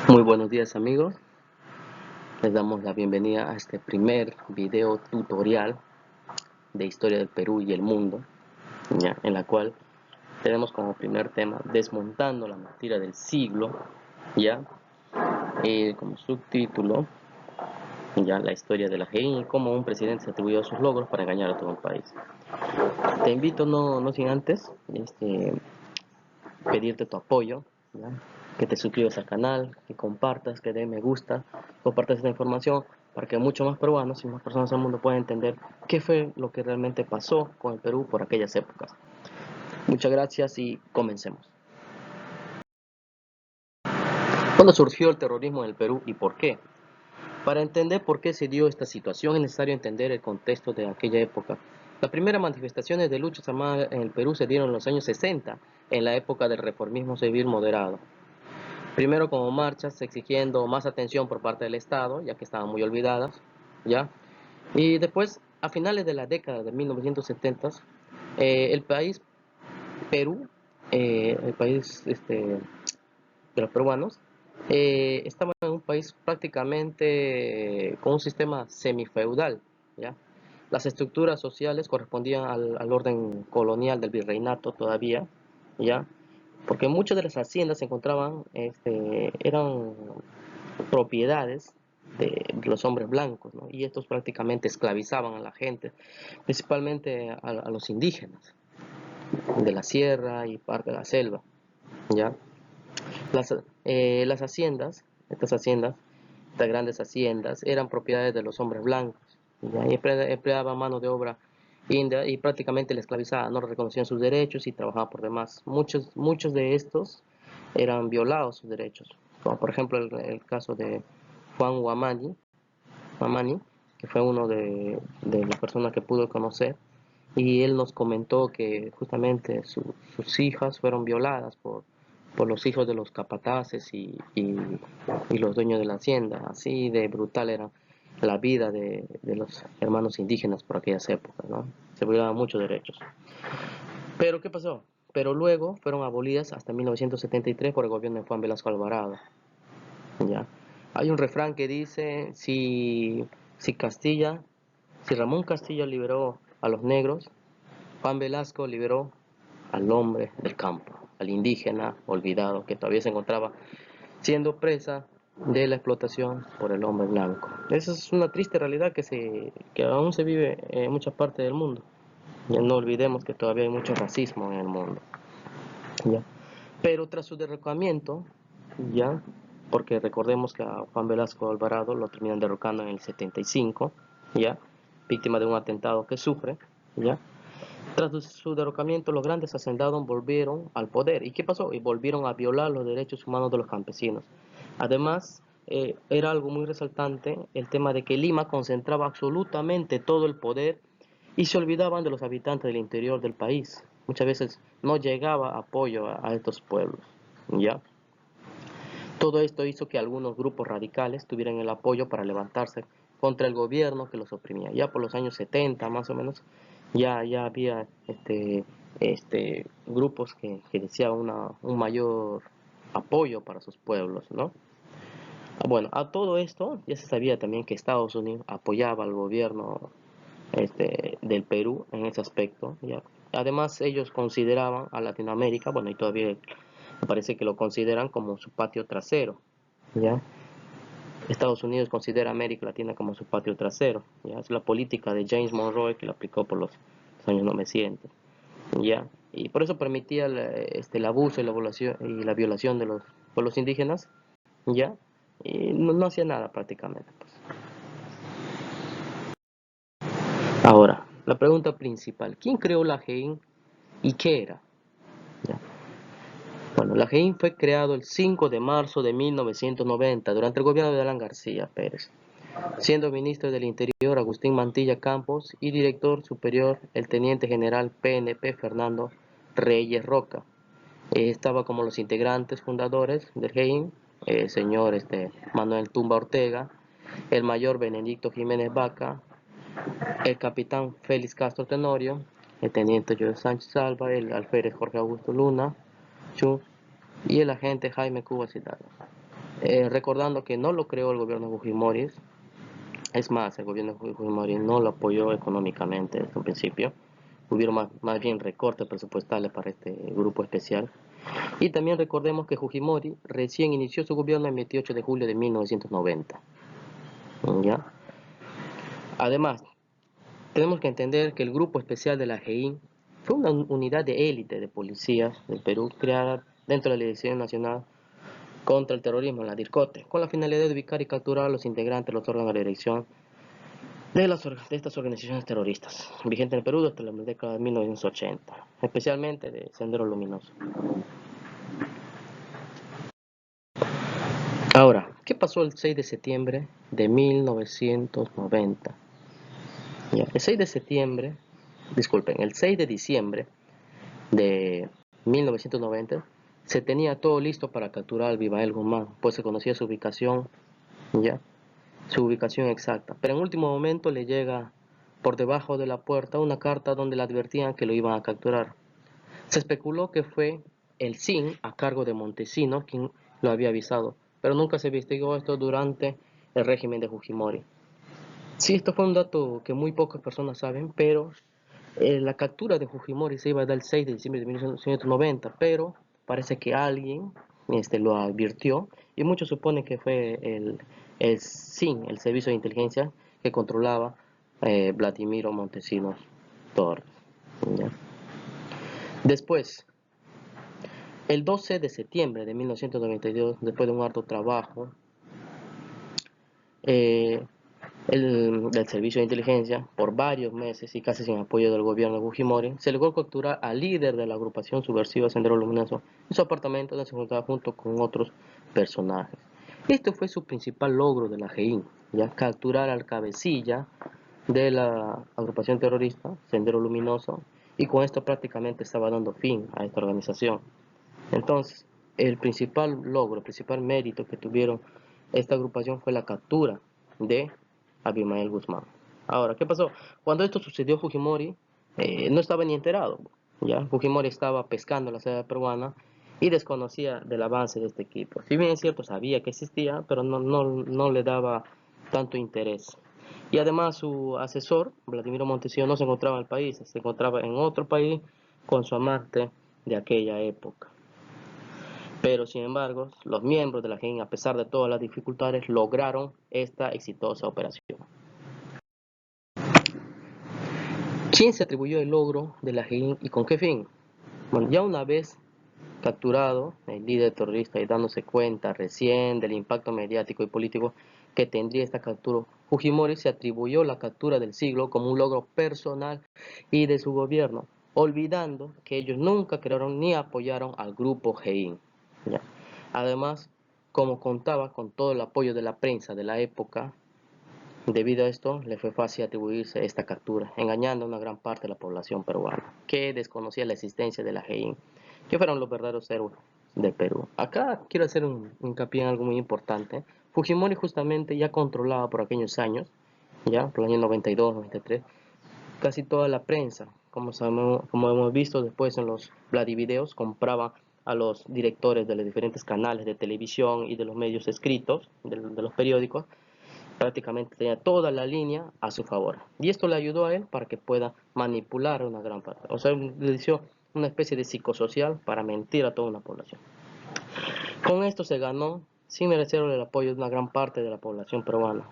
Muy buenos días amigos, les damos la bienvenida a este primer video tutorial de historia del Perú y el mundo, ¿ya? En la cual tenemos como primer tema desmontando la mentira del siglo, ¿ya? Como subtítulo, ya la historia de la GI y cómo un presidente se atribuyó sus logros para engañar a todo un país. Te invito no sin antes pedirte tu apoyo, ¿ya? Que te suscribas al canal, que compartas, que dé me gusta, compartas esta información para que muchos más peruanos y más personas del mundo puedan entender qué fue lo que realmente pasó con el Perú por aquellas épocas. Muchas gracias y comencemos. ¿Cuándo surgió el terrorismo en el Perú y por qué? Para entender por qué se dio esta situación es necesario entender el contexto de aquella época. Las primeras manifestaciones de luchas armadas en el Perú se dieron en los años 60, en la época del reformismo civil moderado. Primero como marchas exigiendo más atención por parte del Estado, ya que estaban muy olvidadas, ¿ya? Y después, a finales de la década de 1970, el país Perú, el país de los peruanos, estaba en un país prácticamente con un sistema semifeudal, ¿ya? Las estructuras sociales correspondían al orden colonial del virreinato todavía, ¿ya? Porque muchas de las haciendas se encontraban, eran propiedades de los hombres blancos, ¿no? Y estos prácticamente esclavizaban a la gente, principalmente a los indígenas de la sierra y parte de la selva, ¿ya? Las haciendas, estas grandes haciendas, eran propiedades de los hombres blancos, ¿ya? Y empleaban mano de obra india y prácticamente la esclavizaban, no reconocían sus derechos y trabajaban por demás. Muchos de estos eran violados sus derechos, como por ejemplo el caso de Juan Guamani, que fue uno de las personas que pudo conocer, y él nos comentó que justamente sus hijas fueron violadas por los hijos de los capataces y los dueños de la hacienda. Así de brutal era la vida de los hermanos indígenas por aquellas épocas, ¿no? Se violaban muchos derechos. Pero ¿qué pasó? Pero luego fueron abolidas hasta 1973 por el gobierno de Juan Velasco Alvarado, ¿ya? Hay un refrán que dice, si Ramón Castilla liberó a los negros, Juan Velasco liberó al hombre del campo, al indígena olvidado que todavía se encontraba siendo presa de la explotación por el hombre blanco. Esa es una triste realidad que aún se vive en muchas partes del mundo. Ya no olvidemos que todavía hay mucho racismo en el mundo, ¿ya? Pero tras su derrocamiento, ya, porque recordemos que a Juan Velasco Alvarado lo terminan derrocando en el 75, ya, víctima de un atentado que sufre, ya. Tras su derrocamiento, los grandes hacendados volvieron al poder. ¿Y qué pasó? Y volvieron a violar los derechos humanos de los campesinos. Además, era algo muy resaltante el tema de que Lima concentraba absolutamente todo el poder y se olvidaban de los habitantes del interior del país. Muchas veces no llegaba apoyo a estos pueblos, ¿ya? Todo esto hizo que algunos grupos radicales tuvieran el apoyo para levantarse contra el gobierno que los oprimía. Ya por los años 70 más o menos, ya había grupos que deseaban un mayor apoyo para sus pueblos, ¿no? Bueno, a todo esto ya se sabía también que Estados Unidos apoyaba al gobierno del Perú en ese aspecto, ¿ya? Además, ellos consideraban a Latinoamérica, bueno, y todavía me parece que lo consideran como su patio trasero, ¿ya? Estados Unidos considera a América Latina como su patio trasero, ¿ya? Es la política de James Monroe que lo aplicó por los años 900, ¿ya? Y por eso permitía el abuso y la violación de los pueblos indígenas, ¿ya? Y no hacía nada prácticamente, pues. Ahora, la pregunta principal, ¿quién creó la GEIN y qué era? ¿Ya? Bueno, la GEIN fue creado el 5 de marzo de 1990 durante el gobierno de Alan García Pérez, siendo ministro del Interior Agustín Mantilla Campos y director superior el teniente general PNP Fernando Reyes Roca. Estaba como los integrantes fundadores del GEIN, el señor Manuel Tumba Ortega, el mayor Benedicto Jiménez Vaca, el capitán Félix Castro Tenorio, el teniente Joe Sánchez Alba, el alférez Jorge Augusto Luna, Chu, y el agente Jaime Cubas Hidalgo. recordando que no lo creó el gobierno de Fujimori. Es más, el gobierno de Fujimori no lo apoyó económicamente desde un principio. Hubieron más bien recortes presupuestales para este grupo especial. Y también recordemos que Fujimori recién inició su gobierno el 28 de julio de 1990. ¿Ya? Además, tenemos que entender que el Grupo Especial de la GEIN fue una unidad de élite de policías del Perú creada dentro de la Dirección Nacional contra el Terrorismo, la DIRCOTE, con la finalidad de ubicar y capturar a los integrantes de los órganos de dirección de estas organizaciones terroristas, vigentes en el Perú desde la década de 1980, especialmente de Sendero Luminoso. Ahora, ¿qué pasó el 6 de septiembre de 1990? Ya, el 6 de septiembre, disculpen, el 6 de diciembre de 1990 se tenía todo listo para capturar al Abimael Guzmán, pues se conocía su ubicación, ya, su ubicación exacta. Pero en último momento le llega por debajo de la puerta una carta donde le advertían que lo iban a capturar. Se especuló que fue el SIN a cargo de Montesinos quien lo había avisado, pero nunca se investigó esto durante el régimen de Fujimori. Sí, esto fue un dato que muy pocas personas saben, pero la captura de Fujimori se iba a dar el 6 de diciembre de 1990, pero parece que alguien lo advirtió y muchos suponen que fue el SIN, el Servicio de Inteligencia que controlaba Vladimiro Montesinos Torres. ¿Ya? Después, el 12 de septiembre de 1992, después de un arduo trabajo, eh, del servicio de inteligencia por varios meses y casi sin apoyo del gobierno de Fujimori, se logró capturar al líder de la agrupación subversiva Sendero Luminoso en su apartamento donde se encontraba junto con otros personajes. Este fue su principal logro de la GEIN, ya capturar al cabecilla de la agrupación terrorista Sendero Luminoso, y con esto prácticamente estaba dando fin a esta organización. Entonces, el principal logro, el principal mérito que tuvieron esta agrupación fue la captura de Abimael Guzmán. Ahora, ¿qué pasó? Cuando esto sucedió, Fujimori no estaba ni enterado. ¿Ya? Fujimori estaba pescando en la selva peruana y desconocía del avance de este equipo. Si bien es cierto, sabía que existía, pero no le daba tanto interés. Y además su asesor, Vladimiro Montesinos, no se encontraba en el país, se encontraba en otro país con su amante de aquella época. Pero sin embargo, los miembros de la GEIN, a pesar de todas las dificultades, lograron esta exitosa operación. ¿Quién se atribuyó el logro de la GEIN y con qué fin? Bueno, ya una vez capturado el líder terrorista y dándose cuenta recién del impacto mediático y político que tendría esta captura, Fujimori se atribuyó la captura del siglo como un logro personal y de su gobierno, olvidando que ellos nunca crearon ni apoyaron al grupo GEIN. ¿Ya? Además, como contaba con todo el apoyo de la prensa de la época, debido a esto le fue fácil atribuirse esta captura, engañando a una gran parte de la población peruana, que desconocía la existencia de la GEIN, que fueron los verdaderos héroes del Perú. Acá quiero hacer un hincapié en algo muy importante. Fujimori justamente ya controlaba por aquellos años, ya por el año 92, 93, casi toda la prensa, como hemos visto después en los Vladivideos, compraba a los directores de los diferentes canales de televisión y de los medios escritos, de los periódicos, prácticamente tenía toda la línea a su favor. Y esto le ayudó a él para que pueda manipular a una gran parte. O sea, le dio una especie de psicosocial para mentir a toda una población. Con esto se ganó, sin merecer el apoyo de una gran parte de la población peruana.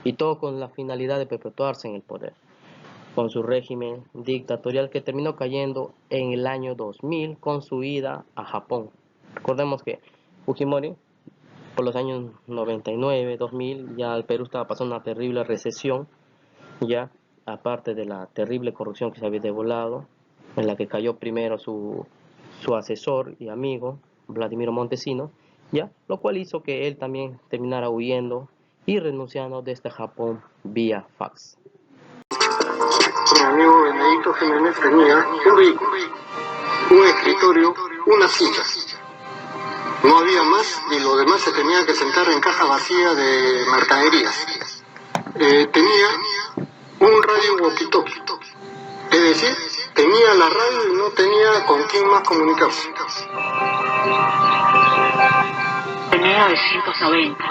Y todo con la finalidad de perpetuarse en el poder, con su régimen dictatorial que terminó cayendo en el año 2000 con su ida a Japón. Recordemos que Fujimori, por los años 99, 2000, ya el Perú estaba pasando una terrible recesión, ya aparte de la terrible corrupción que se había devolado, en la que cayó primero su asesor y amigo, Vladimiro Montesinos, ya, lo cual hizo que él también terminara huyendo y renunciando desde Japón vía fax. Mi amigo Benedicto Jiménez tenía un vehículo, un escritorio, una silla. No había más y lo demás se tenía que sentar en caja vacía de mercaderías. Tenía un radio walkie-talkie, es decir, tenía la radio y no tenía con quién más comunicarse. 1990.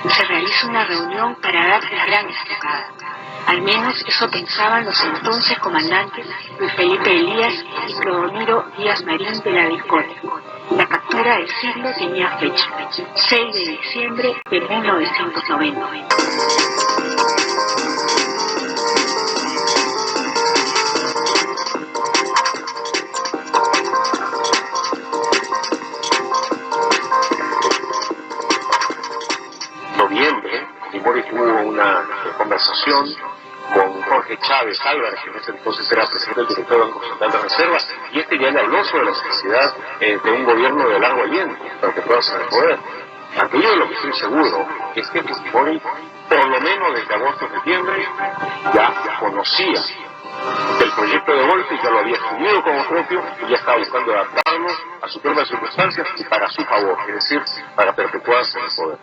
Se realiza una reunión para dar la gran estocada. Al menos eso pensaban los entonces comandantes Luis Felipe Elías y Clodomiro Díaz Marín de la Discordia. La captura del siglo tenía fecha, 6 de diciembre de 1990. Noviembre, Fujimori tuvo una conversación con Jorge Chávez Álvarez, que en ese entonces era presidente del director del Banco Central de Reserva, y ya le habló sobre la necesidad de un gobierno de largo aliento para que pueda ser el poder. Aquello de lo que estoy seguro es que Fujimori, por lo menos desde agosto septiembre, ya conocía el proyecto de golpe y ya lo había asumido como propio y ya estaba buscando adaptarlo a sus propias circunstancias y para su favor, es decir, para perpetuarse en el poder.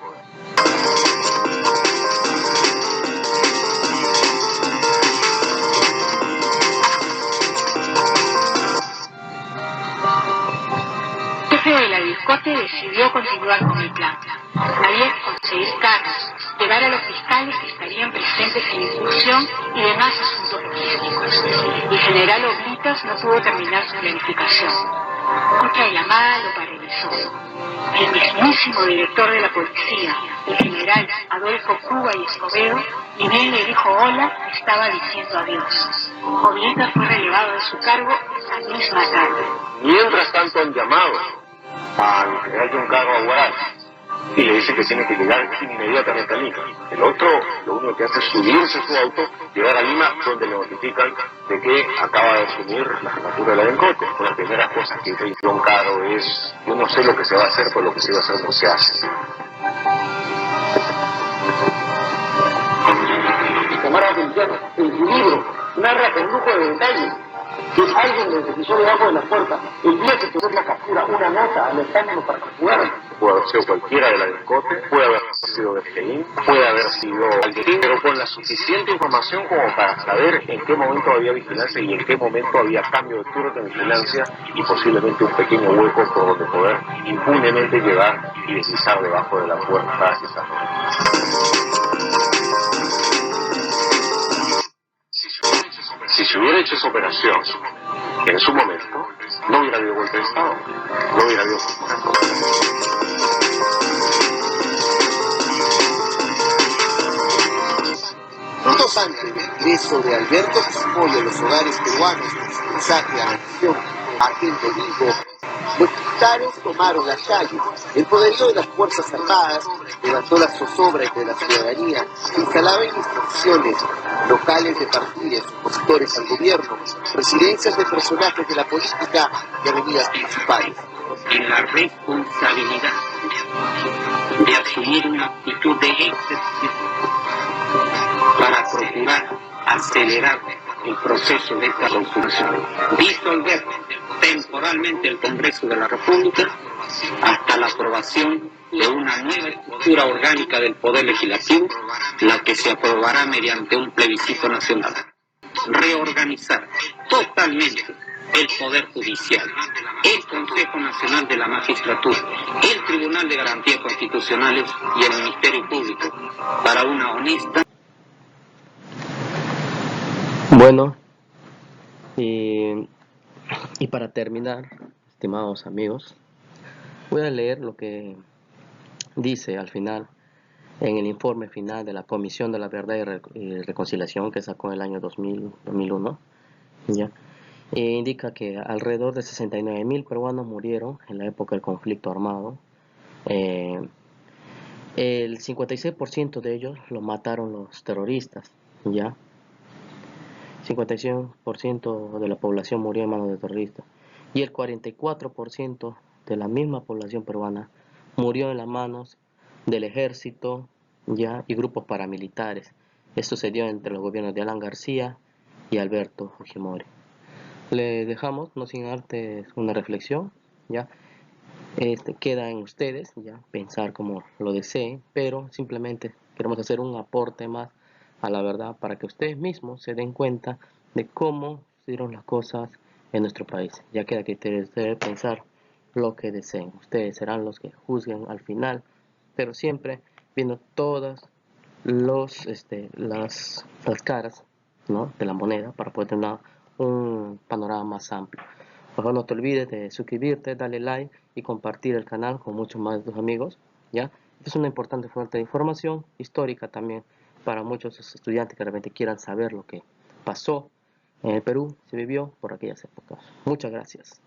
El jefe de la Discorte decidió continuar con el plan. Había que conseguir carros, llegar a los fiscales que estarían presentes en la instrucción y demás asuntos logísticos. El general Oblitas no pudo terminar su planificación. Otra llamada lo paralizó. El mismísimo director de la policía, el general Adolfo Cuba y Escobedo, ni bien le dijo hola, estaba diciendo adiós. Oblitas fue relevado de su cargo esa misma tarde. Mientras tanto han llamado al general John Carlos Aguaraz y le dice que tiene que llegar inmediatamente a Lima. El otro lo único que hace es subirse a su auto, llegar a Lima, donde le notifican de que acaba de asumir la jefatura de la DENCOTE. Una de las primeras cosas que dice John Caro es: yo no sé lo que se va a hacer, pero lo que se va a hacer no se hace. Camarada Feliciano, en su libro narra con lujo de detalle que alguien le deslizó debajo de la puerta el día que tuvo la captura una nota alertándolo para que fuera. Puede haber sido cualquiera de la DENCOTE, puede haber sido de FEIN, puede haber sido alguien, pero con la suficiente información como para saber en qué momento había vigilancia y en qué momento había cambio de turno de vigilancia y posiblemente un pequeño hueco por donde poder impunemente llegar y deslizar debajo de la puerta hacia esa zona. Si se hubiera hecho esa operación en su momento, no hubiera habido golpe de Estado, no hubiera habido asesinato. Minutos antes del ingreso de Alberto Fujimori a los hogares peruanos con su mensaje a la nación, aquel domingo, los militares tomaron las calles. El poderío de las Fuerzas Armadas levantó la zozobra entre la ciudadanía, que instalaba en instituciones locales de partidos opositores al gobierno, residencias de personajes de la política y avenidas principales. En la responsabilidad de asumir una actitud de excepción para procurar acelerar el proceso de esta transformación, disolver temporalmente el Congreso de la República hasta la aprobación de una nueva estructura orgánica del Poder Legislativo, la que se aprobará mediante un plebiscito nacional. Reorganizar totalmente el Poder Judicial, el Consejo Nacional de la Magistratura, el Tribunal de Garantías Constitucionales y el Ministerio Público para una honesta. Bueno, y para terminar, estimados amigos, voy a leer lo que dice al final, en el informe final de la Comisión de la Verdad y Reconciliación que sacó en el año 2001, ¿ya? Indica que alrededor de 69.000 peruanos murieron en la época del conflicto armado. El 56% de ellos lo mataron los terroristas, ¿ya? 56% de la población murió en manos de terroristas y el 44% de la misma población peruana murió en las manos del ejército, ya, y grupos paramilitares. Esto se dio entre los gobiernos de Alan García y Alberto Fujimori. Le dejamos, no sin antes, una reflexión, ya. Queda en ustedes, ya, pensar como lo deseen, pero simplemente queremos hacer un aporte más a la verdad para que ustedes mismos se den cuenta de cómo fueron las cosas en nuestro país. Ya queda que ustedes deben pensar lo que deseen. Ustedes serán los que juzguen al final pero siempre viendo todas las caras, ¿no?, de la moneda para poder tener un panorama más amplio. Por favor, no te olvides de suscribirte, darle like y compartir el canal con muchos más de tus amigos, ¿ya? Es una importante fuente de información histórica también para muchos estudiantes que realmente quieran saber lo que pasó en el Perú, se vivió por aquellas épocas. Muchas gracias.